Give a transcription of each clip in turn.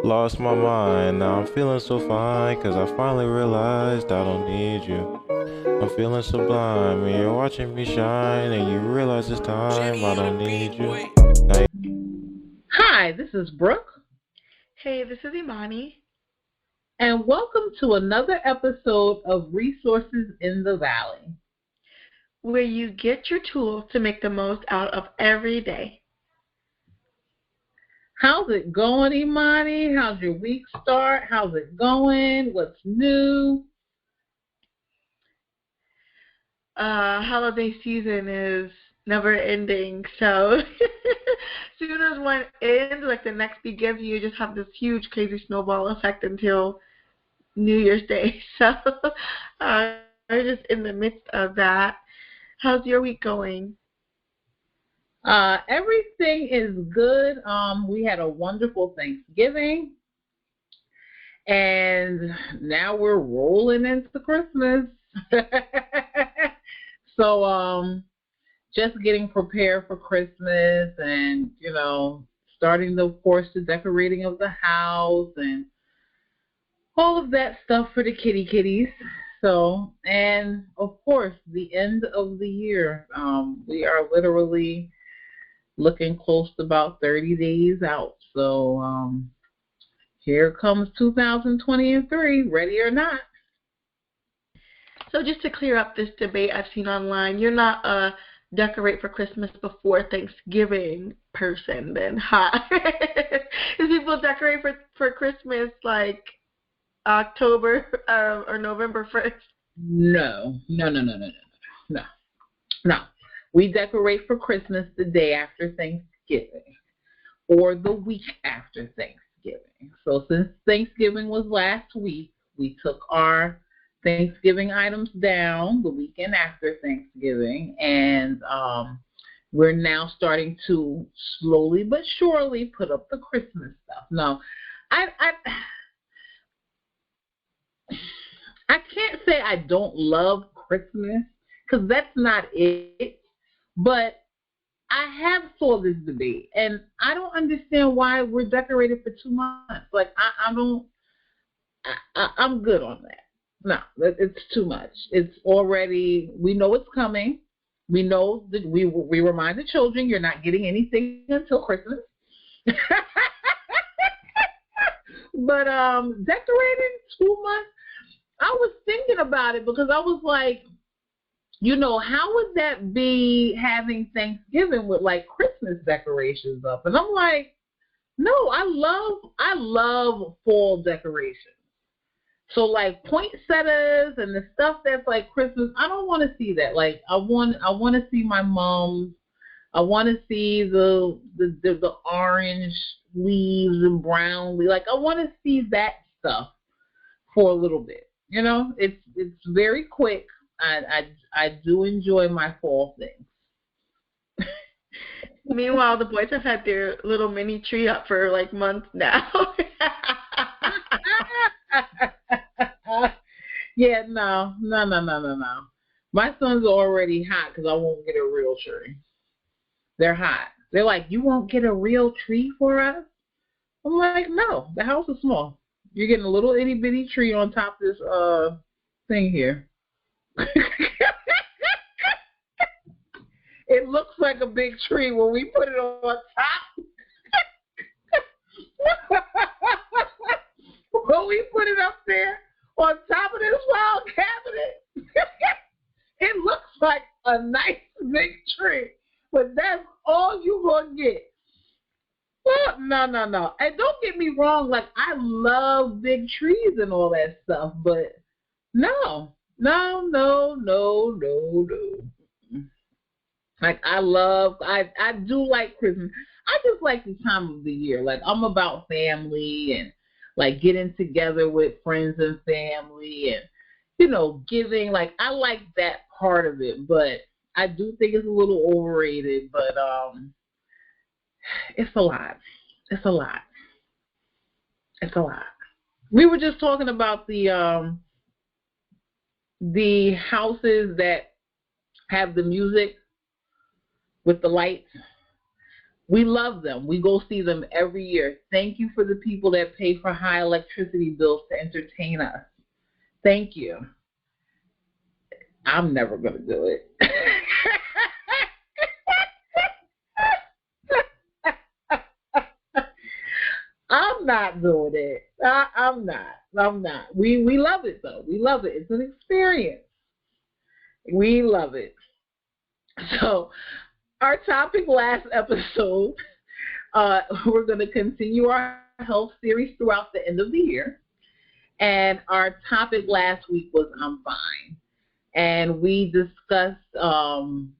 Lost my mind, now I'm feeling so fine, cause I finally realized I don't need you. I'm feeling sublime, and you're watching me shine, and you realize it's time I don't need you. Now Hi, this is Brooke, Hey, this is Imani. and welcome to another episode of Resources in the Valley. Where you get your tools to make the most out of every day. How's it going, Imani? How's your week start? How's it going? What's new? Holiday season is never ending, so soon as one ends, like the next begins, you just have this huge, crazy snowball effect until New Year's Day. So I'm just in the midst of that. How's your week going? Everything is good. We had a wonderful Thanksgiving, and now we're rolling into Christmas. So, just getting prepared for Christmas and, starting, of course, the decorating of the house and all of that stuff for the kitties. So, and of course, the end of the year. We are literally looking close to about 30 days out. So, here comes 2023, ready or not. So just to clear up this debate I've seen online, you're not a decorate for Christmas before Thanksgiving person then, huh? Because people decorate for Christmas like October or November 1st. No, no, no, no, no, no, no, no. We decorate for Christmas the day after Thanksgiving or the week after Thanksgiving. So since Thanksgiving was last week, we took our Thanksgiving items down the weekend after Thanksgiving, and we're now starting to slowly but surely put up the Christmas stuff. Now, I can't say I don't love Christmas because that's not it, but I have saw this debate, and I don't understand why we're decorated for 2 months. Like I don't, I'm good on that. No, it's too much. It's already, we know it's coming. We know that we remind the children you're not getting anything until Christmas. But decorating 2 months, I was thinking about it because I was like, how would that be having Thanksgiving with like Christmas decorations up? And I'm like, no, I love fall decorations. So like poinsettias and the stuff that's like Christmas, I don't want to see that. Like I want to see my mom's. I want to see the orange leaves and brown leaves. Like I want to see that stuff for a little bit. It's very quick. I do enjoy my fall things. Meanwhile, the boys have had their little mini tree up for like months now. Yeah, no. My sons are already hot because I won't get a real tree. They're hot. They're like, you won't get a real tree for us? I'm like, no, the house is small. You're getting a little itty bitty tree on top of this thing here. It looks like a big tree when we put it on top. When we put it up there on top of this wild cabinet, it looks like a nice big tree. But that's all you gonna get. Well, no. And don't get me wrong, like I love big trees and all that stuff, but no. Like I do like Christmas. I just like the time of the year. Like I'm about family and like getting together with friends and family and giving. Like I like that part of it, but I do think it's a little overrated. But it's a lot. It's a lot. It's a lot. We were just talking about the houses that have the music with the lights. We love them. We go see them every year. Thank you for the people that pay for high electricity bills to entertain us. Thank you. I'm never going to do it. I'm not doing it. I'm not. I'm not. We love it though. We love it. It's an experience. We love it. So our topic last episode, we're going to continue our health series throughout the end of the year. And our topic last week was I'm fine. And we discussed, when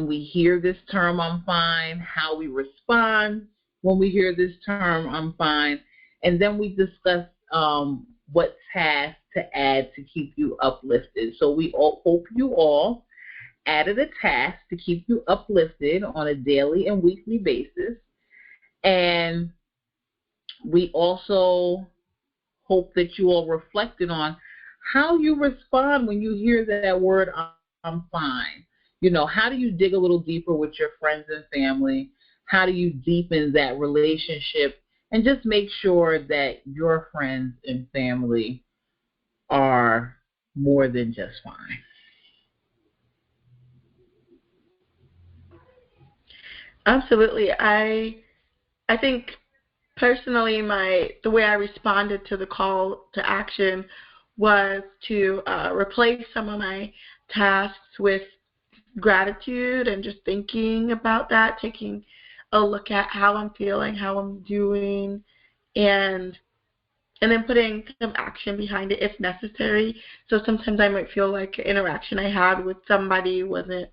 we hear this term I'm fine, how we respond when we hear this term I'm fine. And then we discussed what tasks to add to keep you uplifted. So we hope you all added a task to keep you uplifted on a daily and weekly basis. And we also hope that you all reflected on how you respond when you hear that word I'm fine. How do you dig a little deeper with your friends and family? How do you deepen that relationship and just make sure that your friends and family are more than just fine? Absolutely. I think personally the way I responded to the call to action was to replace some of my tasks with gratitude and just thinking about that, taking a look at how I'm feeling, how I'm doing, and then putting some action behind it if necessary. So sometimes I might feel like an interaction I had with somebody wasn't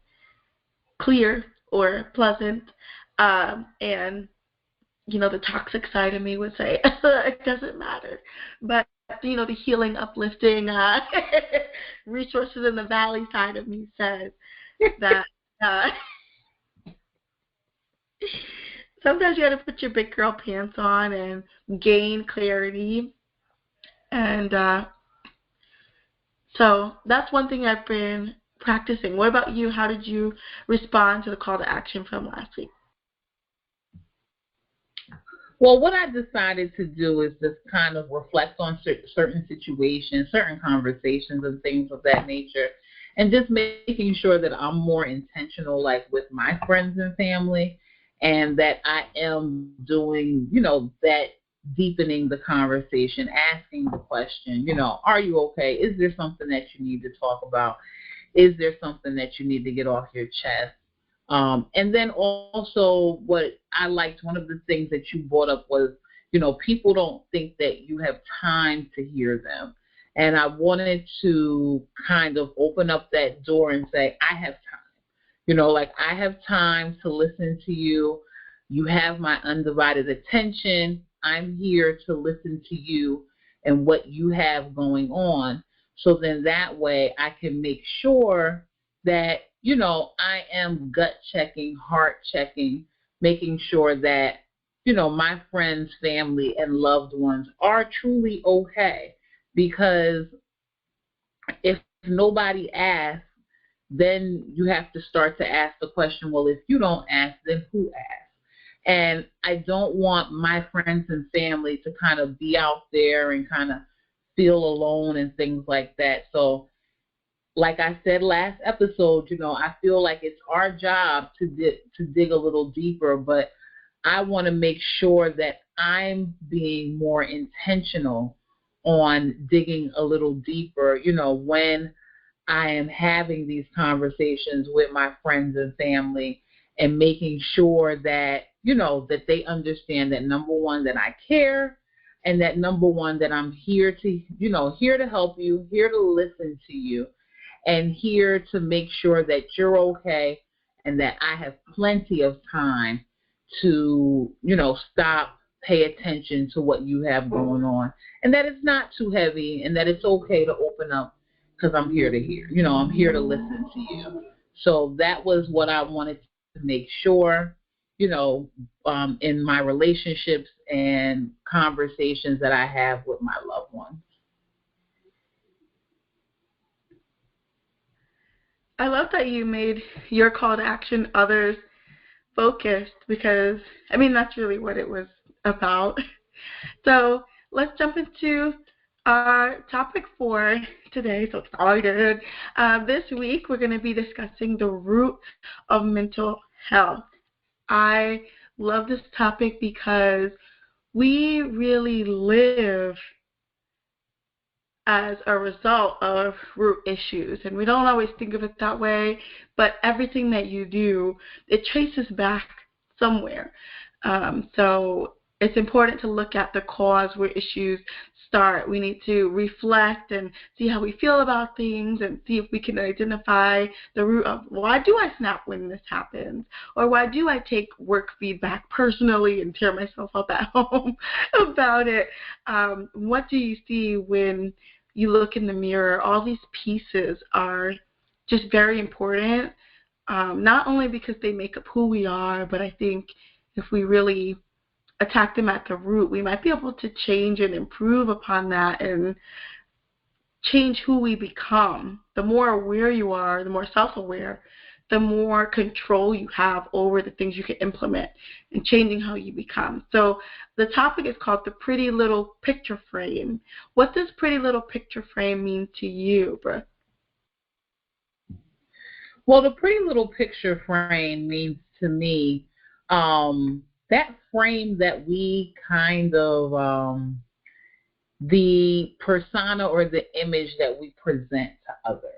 clear or pleasant, and the toxic side of me would say it doesn't matter, but the healing, uplifting resources in the valley side of me says that sometimes you got to put your big girl pants on and gain clarity, and so that's one thing I've been practicing. What about you? How did you respond to the call to action from last week? Well, what I decided to do is just kind of reflect on certain situations, certain conversations and things of that nature, and just making sure that I'm more intentional, like with my friends and family, and that I am doing, that deepening the conversation, asking the question, are you okay? Is there something that you need to talk about? Is there something that you need to get off your chest? And then also what I liked, one of the things that you brought up was, people don't think that you have time to hear them. And I wanted to kind of open up that door and say, I have time. I have time to listen to you. You have my undivided attention. I'm here to listen to you and what you have going on. So then that way I can make sure that, I am gut checking, heart checking, making sure that, my friends, family, and loved ones are truly okay. Because if nobody asks, then you have to start to ask the question, well, if you don't ask, then who asks? And I don't want my friends and family to kind of be out there and kind of feel alone and things like that. So like I said last episode, I feel like it's our job to dig a little deeper, but I want to make sure that I'm being more intentional on digging a little deeper, when I am having these conversations with my friends and family, and making sure that, that they understand that, number one, that I care, and that, number one, that I'm here to, here to help you, here to listen to you, and here to make sure that you're okay, and that I have plenty of time to, stop, pay attention to what you have going on, and that it's not too heavy, and that it's okay to open up, because I'm here to hear. I'm here to listen to you. So that was what I wanted to make sure, in my relationships and conversations that I have with my loved ones. I love that you made your call to action others focused because, that's really what it was about. So let's jump into our topic for today. So excited. This week we're going to be discussing the root of mental health. I love this topic because we really live as a result of root issues, and we don't always think of it that way, but everything that you do, it traces back somewhere. So it's important to look at the cause where issues start. We need to reflect and see how we feel about things and see if we can identify the root of why do I snap when this happens, or why do I take work feedback personally and tear myself up at home about it. What do you see when you look in the mirror? All these pieces are just very important, not only because they make up who we are, but I think if we really attack them at the root, we might be able to change and improve upon that and change who we become. The more aware you are, the more self-aware, the more control you have over the things you can implement and changing how you become. So the topic is called the pretty little picture frame. What does pretty little picture frame mean to you, Brooke? Well, the pretty little picture frame means to me that frame that we kind of, the persona or the image that we present to others.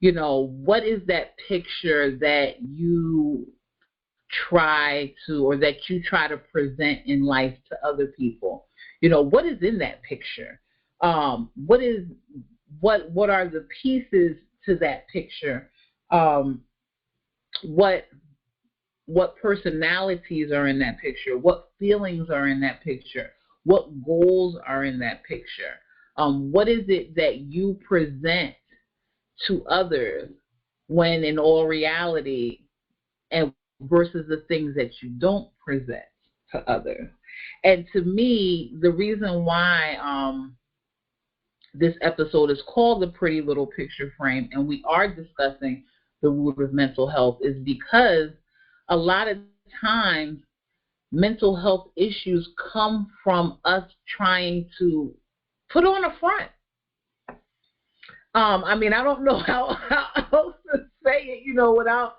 What is that picture that you try to present in life to other people? What is in that picture? What are the pieces to that picture? What personalities are in that picture? What feelings are in that picture? What goals are in that picture? What is it that you present to others when in all reality, and versus the things that you don't present to others? And to me, the reason why this episode is called The Pretty Little Picture Frame, and we are discussing the root of mental health, is because a lot of times mental health issues come from us trying to put on a front. I don't know how else to say it, without,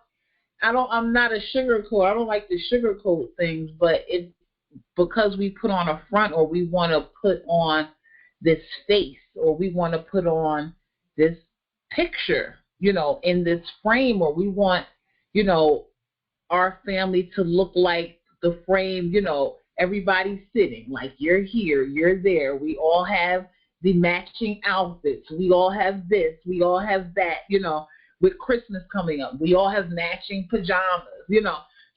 I'm not a sugarcoat. I don't like to sugarcoat things, but it's because we put on a front, or we want to put on this face, or we want to put on this picture, in this frame, or we want, our family to look like the frame, everybody's sitting, like you're here, you're there. We all have the matching outfits. We all have this, we all have that, with Christmas coming up. We all have matching pajamas,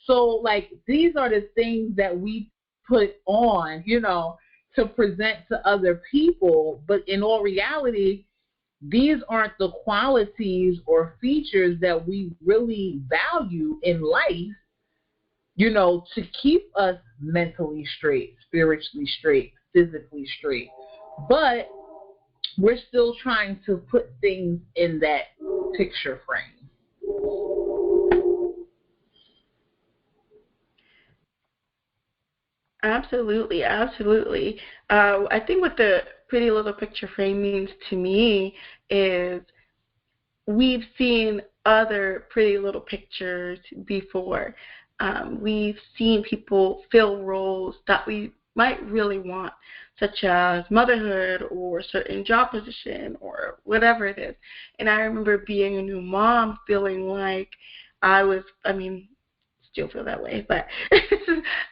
So, these are the things that we put on, to present to other people. But in all reality, these aren't the qualities or features that we really value in life, to keep us mentally straight, spiritually straight, physically straight. But we're still trying to put things in that picture frame. Absolutely, absolutely. I think what the pretty little picture frame means to me is we've seen other pretty little pictures before. We've seen people fill roles that we might really want, such as motherhood or certain job position or whatever it is. And I remember being a new mom feeling like still feel that way, but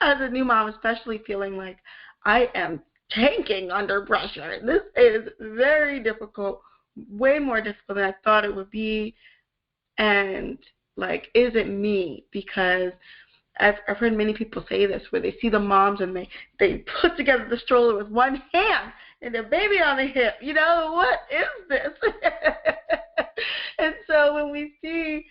as a new mom, especially feeling like I am tanking under pressure. This is very difficult, way more difficult than I thought it would be. And is it me? Because I've heard many people say this, where they see the moms and they put together the stroller with one hand and their baby on the hip. What is this? And so when we see,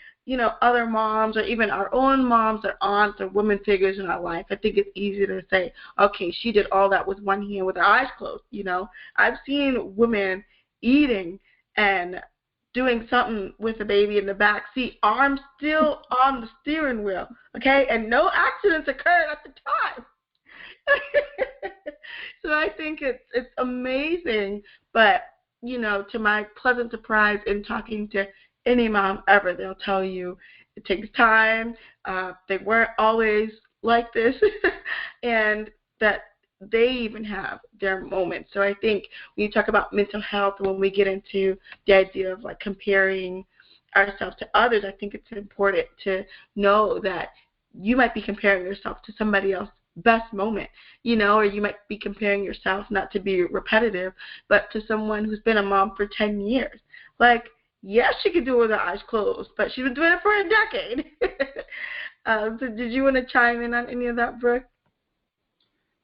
other moms, or even our own moms or aunts or women figures in our life, I think it's easy to say, okay, she did all that with one hand with her eyes closed. I've seen women eating and doing something with the baby in the back seat, arms still on the steering wheel, okay? And no accidents occurred at the time. So I think it's amazing, but, you know, to my pleasant surprise in talking to any mom ever, they'll tell you it takes time, they weren't always like this, and that they even have their moments. So I think when you talk about mental health, when we get into the idea of like comparing ourselves to others, I think it's important to know that you might be comparing yourself to somebody else's best moment, you know, or you might be comparing yourself, not to be repetitive, but to someone who's been a mom for 10 years. Like, yes, she could do it with her eyes closed, but she's been doing it for a decade. So did you want to chime in on any of that, Brooke?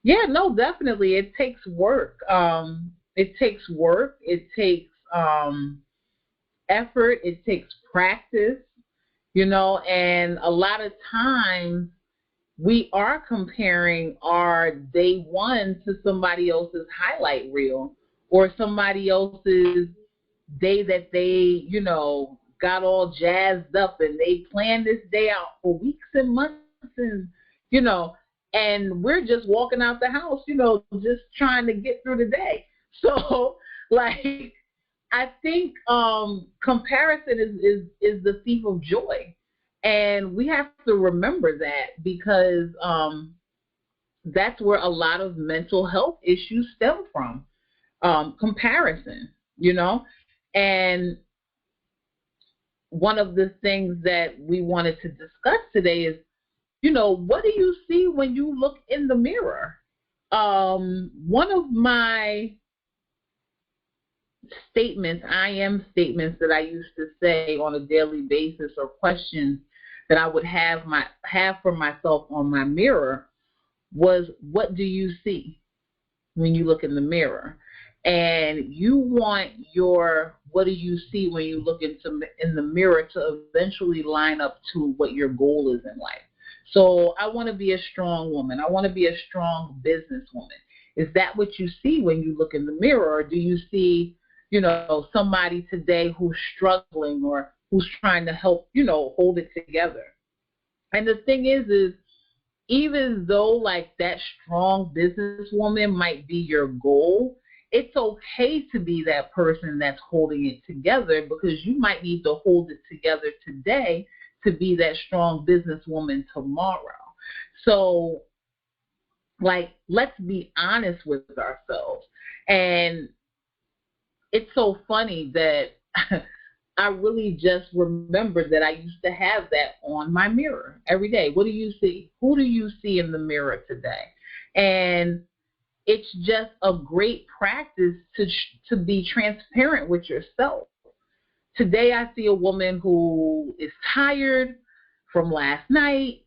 Yeah, no, definitely. It takes work. It takes work. It takes effort. It takes practice, you know, and a lot of times we are comparing our day one to somebody else's highlight reel or somebody else's day that they, you know, got all jazzed up and they planned this day out for weeks and months and, you know, and we're just walking out the house, you know, just trying to get through the day. So, like, I think comparison is the thief of joy. And we have to remember that because that's where a lot of mental health issues stem from, comparison, you know. And one of the things that we wanted to discuss today is, you know, what do you see when you look in the mirror? One of my statements, I am statements that I used to say on a daily basis or questions that I would have for myself on my mirror was, what do you see when you look in the mirror? And you want your what do you see when you look in the mirror to eventually line up to what your goal is in life. So I want to be a strong woman. I want to be a strong businesswoman. Is that what you see when you look in the mirror? Or do you see, you know, somebody today who's struggling or who's trying to help, you know, hold it together? And the thing is even though like that strong businesswoman might be your goal, it's okay to be that person that's holding it together, because you might need to hold it together today to be that strong businesswoman tomorrow. So, like, let's be honest with ourselves. And it's so funny that I really just remembered that I used to have that on my mirror every day. What do you see? Who do you see in the mirror today? And it's just a great practice to be transparent with yourself. Today I see a woman who is tired from last night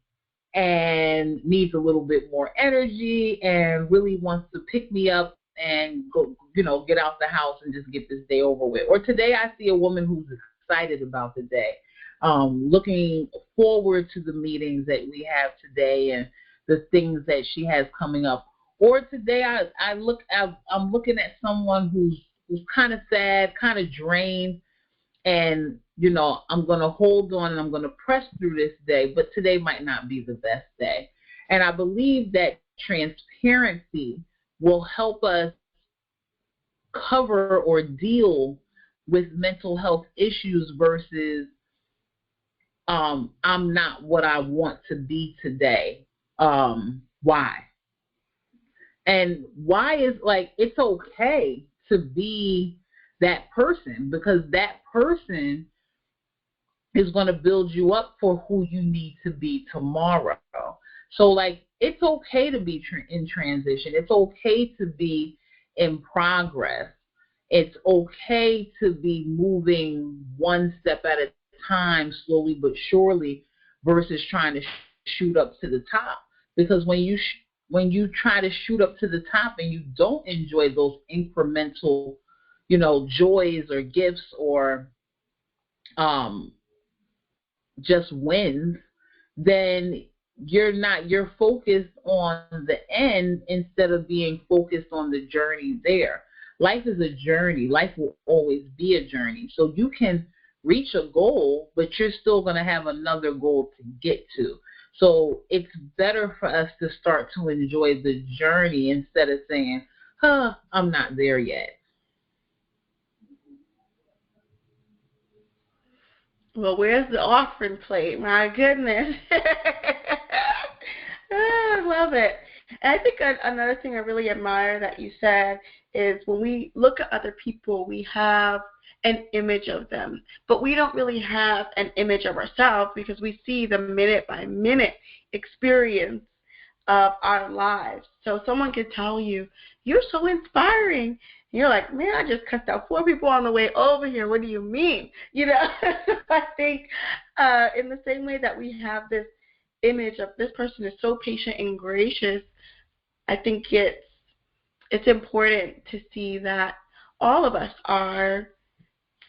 and needs a little bit more energy and really wants to pick me up and go, you know, get out the house and just get this day over with. Or today I see a woman who's excited about the day, looking forward to the meetings that we have today and the things that she has coming up. Or today I'm looking at someone who's kind of sad, kind of drained, and, you know, I'm going to hold on and I'm going to press through this day, but today might not be the best day. And I believe that transparency will help us cover or deal with mental health issues versus I'm not what I want to be today. Why? And why is, like, it's okay to be that person, because that person is going to build you up for who you need to be tomorrow. So, like, it's okay to be in transition. It's okay to be in progress. It's okay to be moving one step at a time, slowly but surely, versus trying to shoot up to the top. Because when you try to shoot up to the top and you don't enjoy those incremental, you know, joys or gifts or just wins, then you're focused on the end instead of being focused on the journey there. Life is a journey. Life will always be a journey. So you can reach a goal, but you're still going to have another goal to get to. So it's better for us to start to enjoy the journey instead of saying, I'm not there yet. Well, where's the offering plate? My goodness. I love it. And I think another thing I really admire that you said is when we look at other people, we have an image of them, but we don't really have an image of ourselves because we see the minute by minute experience of our lives. So someone could tell you, you're so inspiring. And you're like, man, I just cussed out 4 people on the way over here. What do you mean? You know, I think in the same way that we have this image of this person is so patient and gracious, I think it's important to see that all of us are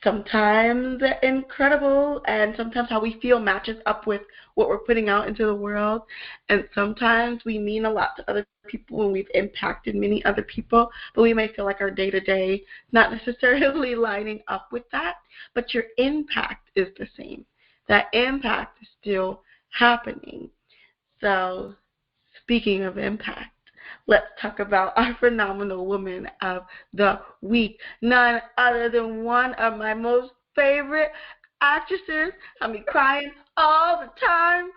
sometimes incredible, and sometimes how we feel matches up with what we're putting out into the world, and sometimes we mean a lot to other people and we've impacted many other people, but we may feel like our day-to-day not necessarily lining up with that, but your impact is the same. That impact is still happening. So speaking of impact, let's talk about our phenomenal woman of the week. None other than one of my most favorite actresses. I mean, crying all the time.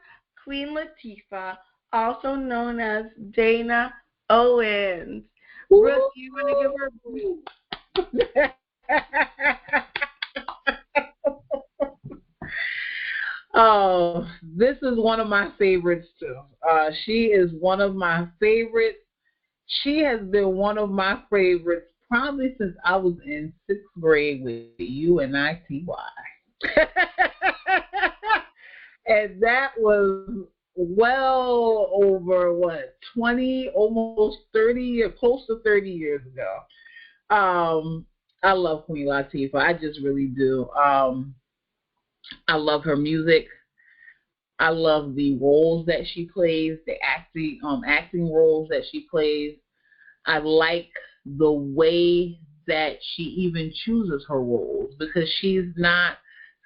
Queen Latifah, also known as Dana Owens. Brooke, you want to give her Oh, this is one of my favorites too. She is one of my favorites. She has been one of my favorites probably since I was in 6th grade with UNITY. And that was well over, 20, almost 30, or close to 30 years ago. I love Queen Latifah. I just really do. I love her music. I love the roles that she plays, the acting roles that she plays. I like the way that she even chooses her roles, because she's not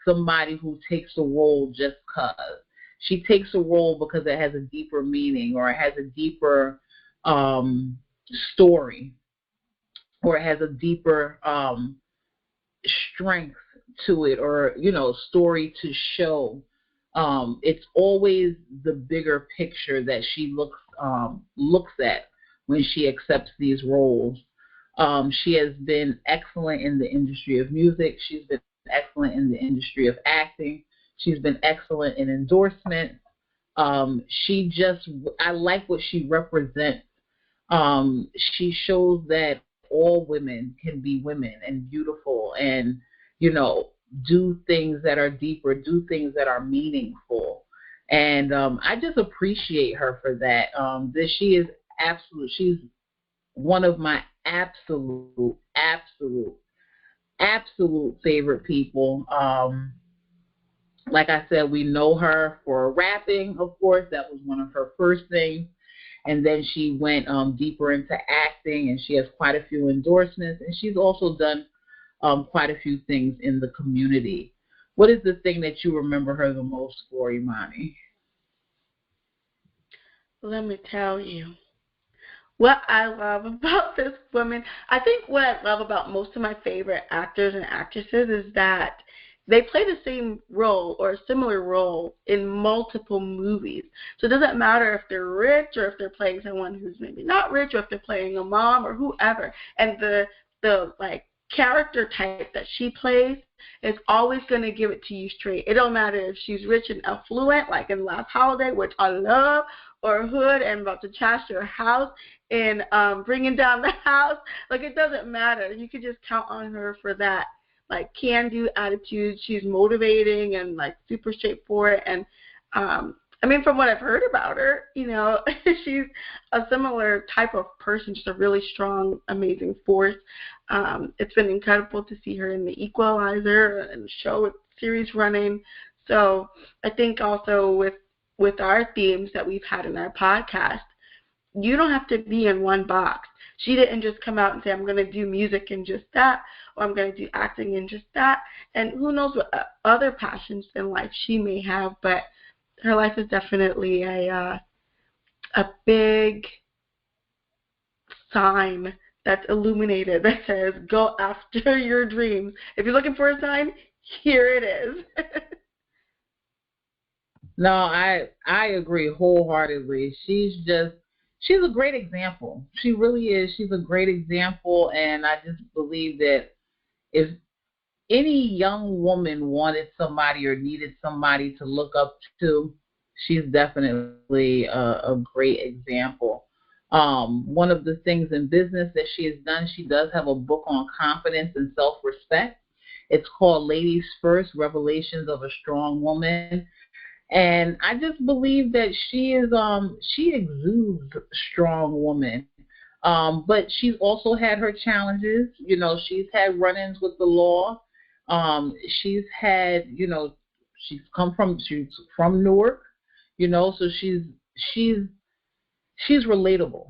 somebody who takes a role just because. She takes a role because it has a deeper meaning, or it has a deeper story, or it has a deeper strength to it, or story to show. It's always the bigger picture that she looks at when she accepts these roles. She has been excellent in the industry of music. She's been excellent in the industry of acting. She's been excellent in endorsements. I like what she represents. She shows that all women can be women and beautiful, and do things that are deeper, do things that are meaningful. And I just appreciate her for that. She's one of my absolute favorite people. Like I said, we know her for rapping, of course. That was one of her first things. And then she went deeper into acting, and she has quite a few endorsements. And she's also done quite a few things in the community. What is the thing that you remember her the most for, Imani? Let me tell you what I love about this woman. I think what I love about most of my favorite actors and actresses is that they play the same role or a similar role in multiple movies. So it doesn't matter if they're rich or if they're playing someone who's maybe not rich, or if they're playing a mom or whoever. And the character type that she plays is always going to give it to you straight. It don't matter if she's rich and affluent, like in Last Holiday, which I love, or hood and about to trash your house and bringing down the house. Like, it doesn't matter. You can just count on her for that, like, can-do attitude. She's motivating and, like, super straightforward. And, I mean, from what I've heard about her, she's a similar type of person, just a really strong, amazing force. It's been incredible to see her in The Equalizer and the show with series running. So I think also with our themes that we've had in our podcast, you don't have to be in one box. She didn't just come out and say, I'm going to do music and just that, or I'm going to do acting and just that. And who knows what other passions in life she may have, but her life is definitely a big sign that's illuminated that says, go after your dreams. If you're looking for a sign, here it is. No, I agree wholeheartedly. She's a great example. She really is. She's a great example, and I just believe that if any young woman wanted somebody or needed somebody to look up to, she's definitely a great example. One of the things in business that she has done, she does have a book on confidence and self-respect. It's called Ladies First, Revelations of a Strong Woman. And I just believe that she exudes strong woman. But she's also had her challenges. You know, she's had run-ins with the law. She's had, you know, she's from Newark, you know, so she's relatable.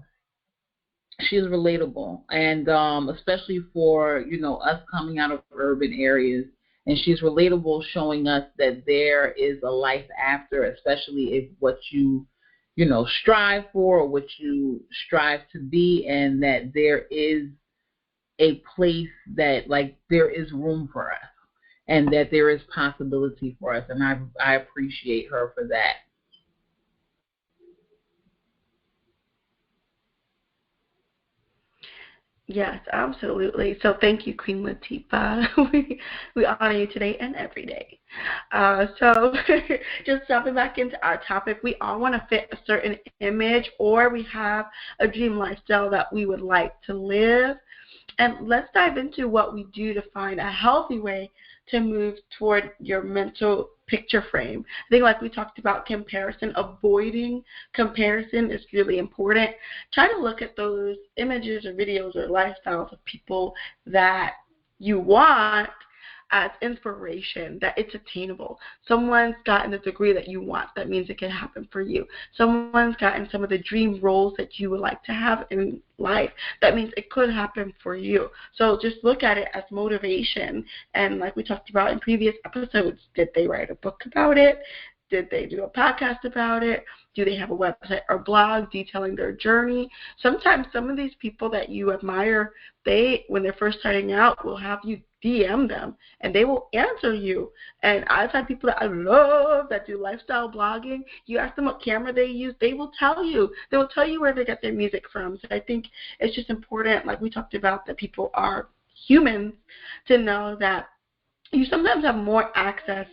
She's relatable, and especially for, you know, us coming out of urban areas. And she's relatable, showing us that there is a life after, especially if what you know, strive for or what you strive to be, and that there is a place that, like, there is room for us, and that there is possibility for us. And I appreciate her for that. Yes, absolutely. So thank you, Queen Latifah. we honor you today and every day. So just jumping back into our topic, we all want to fit a certain image, or we have a dream lifestyle that we would like to live. And let's dive into what we do to find a healthy way to move toward your mental picture frame. I think, like we talked about, comparison, avoiding comparison is really important. Try to look at those images or videos or lifestyles of people that you want as inspiration, that it's attainable. Someone's gotten the degree that you want. That means it can happen for you. Someone's gotten some of the dream roles that you would like to have in life. That means it could happen for you. So just look at it as motivation. And like we talked about in previous episodes, did they write a book about it? Did they do a podcast about it? Do they have a website or blog detailing their journey? Sometimes some of these people that you admire, when they're first starting out, will have you DM them and they will answer you. And I've had people that I love that do lifestyle blogging. You ask them what camera they use, they will tell you. They will tell you where they get their music from. So I think it's just important, like we talked about, that people are humans, to know that you sometimes have more access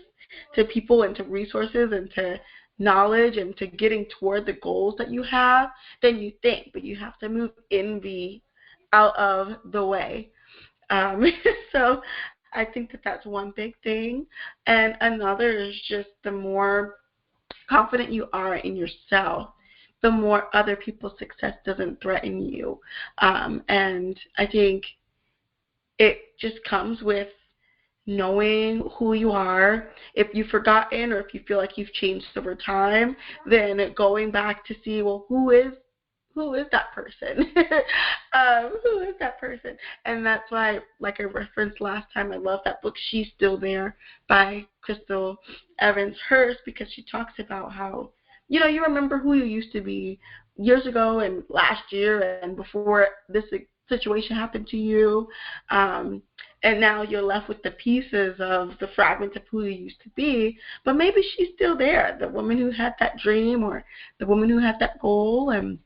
to people and to resources and to knowledge and to getting toward the goals that you have than you think. But you have to move envy out of the way. So I think that that's one big thing. And another is just the more confident you are in yourself, the more other people's success doesn't threaten you. And I think it just comes with knowing who you are. If you've forgotten or if you feel like you've changed over time, then going back to see, well, who is that person? Who is that person? And that's why, like I referenced last time, I love that book, She's Still There, by Crystal Evans Hurst, because she talks about how, you remember who you used to be years ago and last year and before this situation happened to you. And now you're left with the pieces of the fragments of who you used to be, but maybe she's still there, the woman who had that dream or the woman who had that goal, and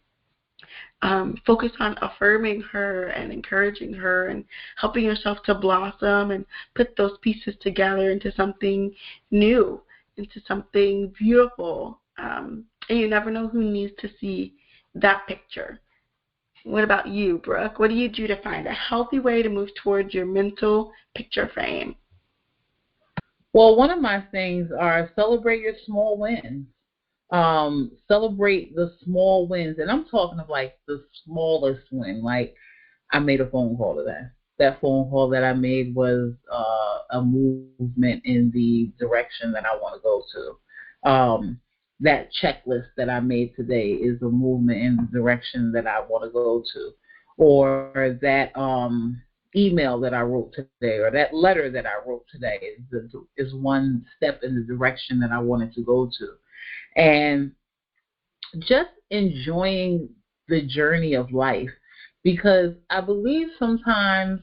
focus on affirming her and encouraging her and helping yourself to blossom and put those pieces together into something new, into something beautiful. And you never know who needs to see that picture. What about you, Brooke? What do you do to find a healthy way to move towards your mental picture frame? Well, one of my things are celebrate your small wins. Celebrate the small wins, and I'm talking of like the smallest win. Like, I made a phone call today. That phone call that I made was a movement in the direction that I want to go to. That checklist that I made today is a movement in the direction that I want to go to. or that email that I wrote today, or that letter that I wrote today is one step in the direction that I wanted to go to. And just enjoying the journey of life, because I believe sometimes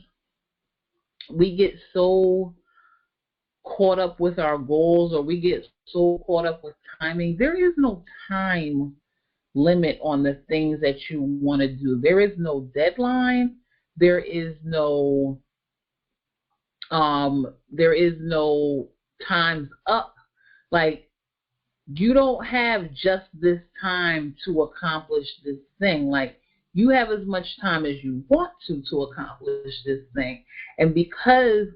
we get so caught up with our goals, or we get so caught up with timing. There is no time limit on the things that you want to do. There is no deadline. There is no time's up. Like, you don't have just this time to accomplish this thing. Like, you have as much time as you want to accomplish this thing. And because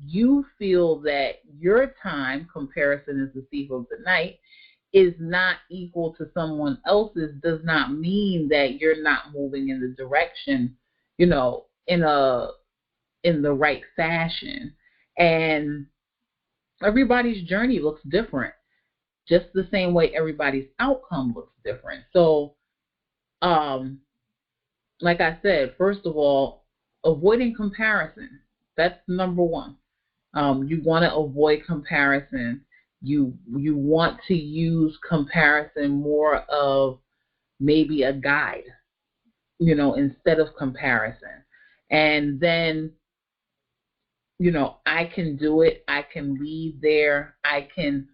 you feel that your time, comparison is the thief of the night, is not equal to someone else's, does not mean that you're not moving in the direction, in the right fashion. And everybody's journey looks different, just the same way everybody's outcome looks different. So, like I said, first of all, avoiding comparison. That's number one. You want to avoid comparison. You want to use comparison more of maybe a guide, instead of comparison. And then, I can do it. I can lead there. I can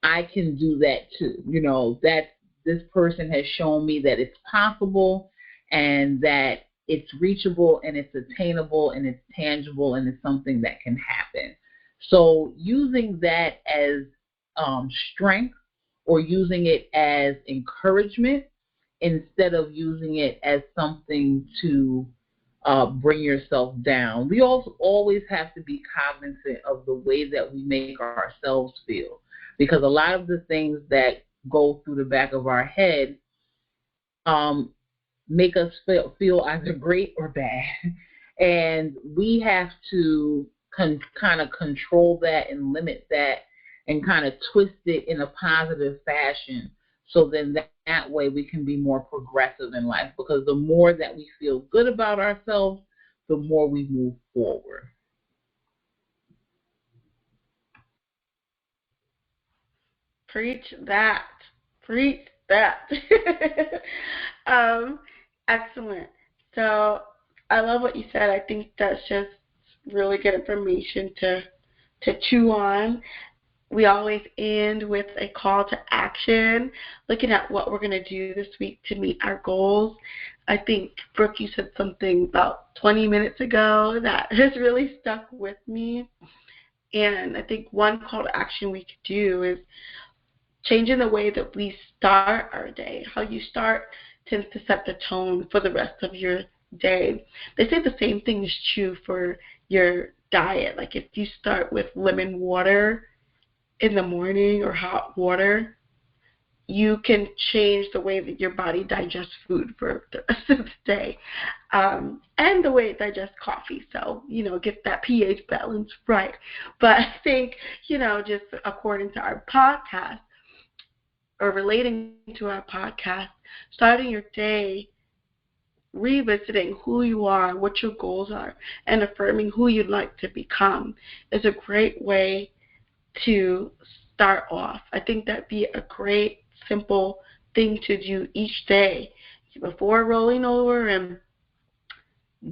do that too. That this person has shown me that it's possible, and that it's reachable, and it's attainable, and it's tangible, and it's something that can happen. So using that as strength, or using it as encouragement, instead of using it as something to bring yourself down. We also always have to be cognizant of the way that we make ourselves feel, because a lot of the things that go through the back of our head make us feel either great or bad. And we have to kind of control that and limit that, and kind of twist it in a positive fashion, so then that way we can be more progressive in life, because the more that we feel good about ourselves, the more we move forward. Preach that. Preach that. um, Excellent. So I love what you said. I think that's just really good information to chew on. We always end with a call to action, looking at what we're going to do this week to meet our goals. I think, Brooke, you said something about 20 minutes ago that has really stuck with me. And I think one call to action we could do is changing the way that we start our day. How you start tends to set the tone for the rest of your day. They say the same thing is true for your diet. Like, if you start with lemon water in the morning, or hot water, you can change the way that your body digests food for the rest of the day, and the way it digests coffee. So, get that pH balance right. But I think, just according to our podcast, or relating to our podcast, starting your day revisiting who you are, what your goals are, and affirming who you'd like to become is a great way to start off. I think that'd be a great, simple thing to do each day before rolling over and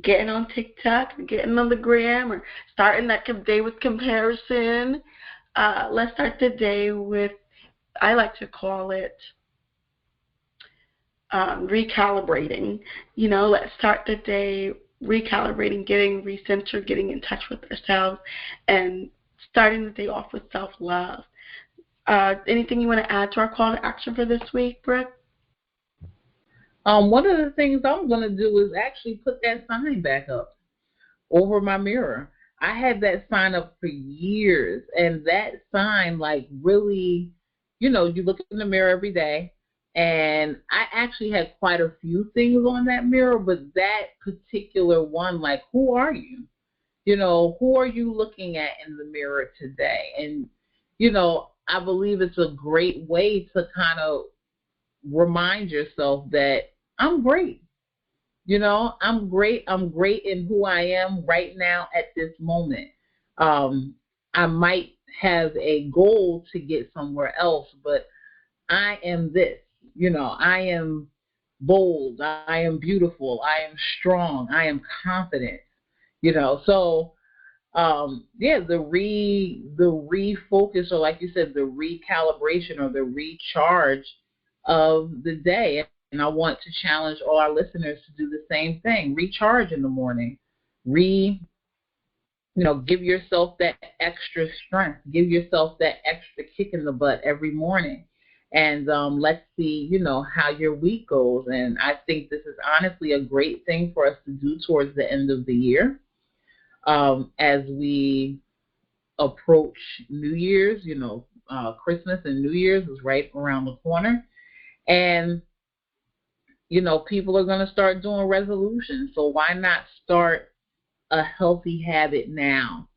getting on TikTok, getting on the gram, or starting that day with comparison. Let's start the day with, I like to call it, recalibrating. Let's start the day recalibrating, getting recentered, getting in touch with ourselves, and starting the day off with self-love. Anything you want to add to our call to action for this week, Brooke? One of the things I'm going to do is actually put that sign back up over my mirror. I had that sign up for years, and that sign, really, you look in the mirror every day, and I actually had quite a few things on that mirror, but that particular one, who are you? Who are you looking at in the mirror today? And, I believe it's a great way to kind of remind yourself that I'm great. You know, I'm great. I'm great in who I am right now at this moment. Um, I might have a goal to get somewhere else, but I am this. You know, I am bold. I am beautiful. I am strong. I am confident. You know, so yeah, the refocus, or like you said, the recalibration or the recharge of the day. And I want to challenge all our listeners to do the same thing. Recharge in the morning. Re Give yourself that extra strength. Give yourself that extra kick in the butt every morning. And let's see, how your week goes. And I think this is honestly a great thing for us to do towards the end of the year, as we approach New Year's. Christmas and New Year's is right around the corner. And, people are going to start doing resolutions. So why not start a healthy habit now?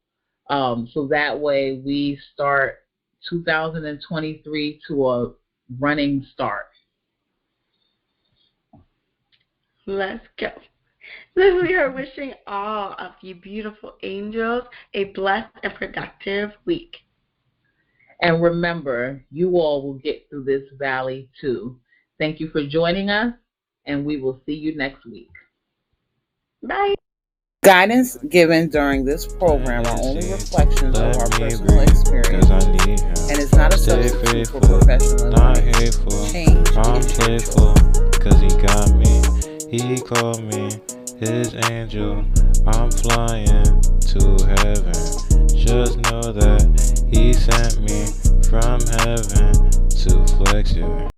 So that way we start 2023 to a running start. Let's go. So we are wishing all of you beautiful angels a blessed and productive week. And remember, you all will get through this valley too. Thank you for joining us, and we will see you next week. Bye. Guidance given during this program are only reflections of our personal experience and is not a substitute for professional advice. Change I'm is your faithful, choice. cause he got me. He called me his angel. I'm flying to heaven. Just know that he sent me from heaven to flex you.